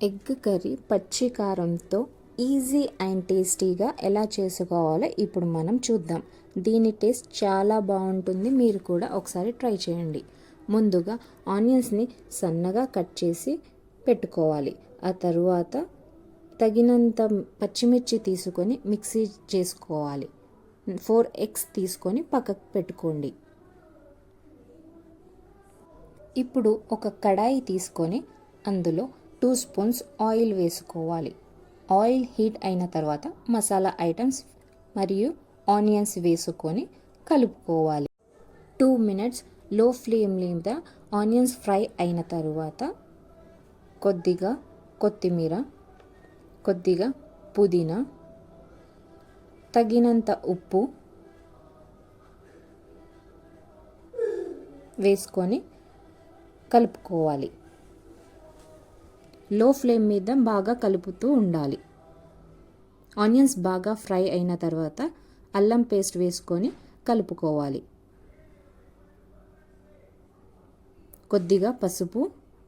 Egg curry పచ్చి కారంతో easy and టేస్టీగా ఎలా చేసుకోవాలో ఇప్పుడు మనం చూద్దాం. దీని టేస్ట్ చాలా బాగుంటుంది. మీరు కూడా ఒకసారి ట్రై చేయండి. ముందుగా ఆనియన్స్ని సన్నగా కట్ చేసి పెట్టుకోవాలి. ఆ తరువాత తగినంత పచ్చిమిర్చి తీసుకొని మిక్సీ చేసుకోవాలి. 4 ఎగ్స్ తీసుకొని పక్కకు పెట్టుకోండి. ఇప్పుడు ఒక కడాయి తీసుకొని అందులో 2 స్పూన్స్ ఆయిల్ వేసుకోవాలి. ఆయిల్ హీట్ అయిన తర్వాత మసాలా ఐటమ్స్ మరియు ఆనియన్స్ వేసుకొని కలుపుకోవాలి. 2 మినిట్స్ లో ఫ్లేమ్ మీద ఆనియన్స్ ఫ్రై అయిన తర్వాత కొద్దిగా కొత్తిమీర, కొద్దిగా పుదీనా, తగినంత ఉప్పు వేసుకొని కలుపుకోవాలి. లో ఫ్లేమ్ మీద బాగా కలుపుతూ ఉండాలి. ఆనియన్స్ బాగా ఫ్రై అయిన తర్వాత అల్లం పేస్ట్ వేసుకొని కలుపుకోవాలి. కొద్దిగా పసుపు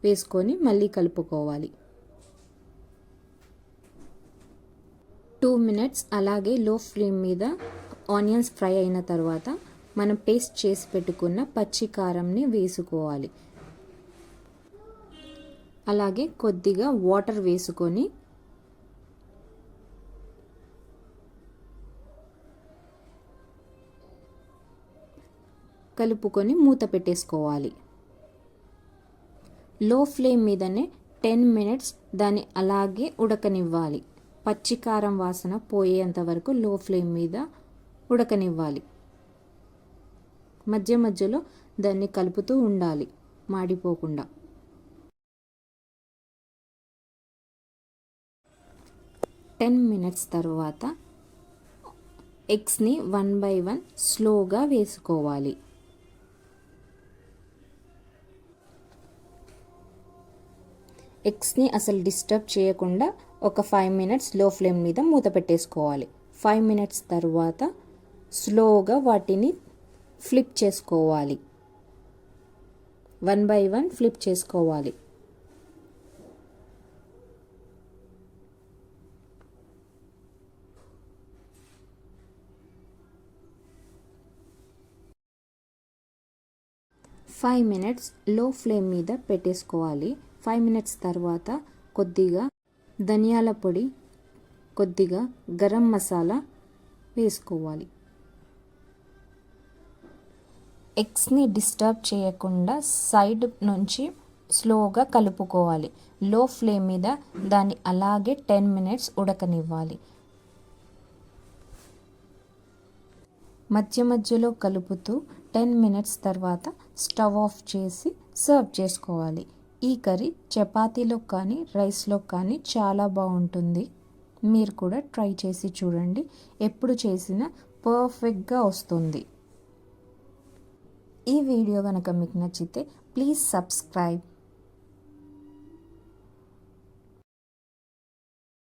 వేసుకొని మళ్ళీ కలుపుకోవాలి. 2 మినిట్స్ అలాగే లో ఫ్లేమ్ మీద ఆనియన్స్ ఫ్రై అయిన తర్వాత మనం పేస్ట్ చేసి పెట్టుకున్న పచ్చి కారంని వేసుకోవాలి. అలాగే కొద్దిగా వాటర్ వేసుకొని కలుపుకొని మూత పెట్టేసుకోవాలి. లో ఫ్లేమ్ మీదనే 10 మినిట్స్ దాన్ని అలాగే ఉడకనివ్వాలి. పచ్చికారం వాసన పోయేంత వరకు లో ఫ్లేమ్ మీద ఉడకనివ్వాలి. మధ్య మధ్యలో దాన్ని కలుపుతూ ఉండాలి మాడిపోకుండా. 10 మినిట్స్ తర్వాత ఎగ్స్ని 1 by 1 స్లోగా వేసుకోవాలి. ఎగ్స్ని అసలు డిస్టర్బ్ చేయకుండా ఒక 5 మినిట్స్ లో ఫ్లేమ్ మీద మూత పెట్టేసుకోవాలి. 5 మినిట్స్ తర్వాత స్లోగా వాటిని ఫ్లిప్ చేసుకోవాలి. 1 by 1 ఫ్లిప్ చేసుకోవాలి. ఫైవ్ మినిట్స్ లో ఫ్లేమ్ మీద పెట్టేసుకోవాలి. 5 మినిట్స్ తర్వాత కొద్దిగా ధనియాల పొడి, కొద్దిగా గరం మసాలా వేసుకోవాలి. ఎగ్స్ని డిస్టర్బ్ చేయకుండా సైడ్ నుంచి స్లోగా కలుపుకోవాలి. లో ఫ్లేమ్ మీద దాన్ని అలాగే 10 మినిట్స్ ఉడకనివ్వాలి. మధ్య మధ్యలో కలుపుతూ 10 మినిట్స్ తర్వాత స్టవ్ ఆఫ్ చేసి సర్వ్ చేసుకోవాలి. ఈ కర్రీ చపాతీలో కానీ రైస్లో కానీ చాలా బాగుంటుంది. మీరు కూడా ట్రై చేసి చూడండి. ఎప్పుడు చేసినా పర్ఫెక్ట్గా వస్తుంది. ఈ వీడియో కనుక మీకు నచ్చితే ప్లీజ్ సబ్స్క్రైబ్.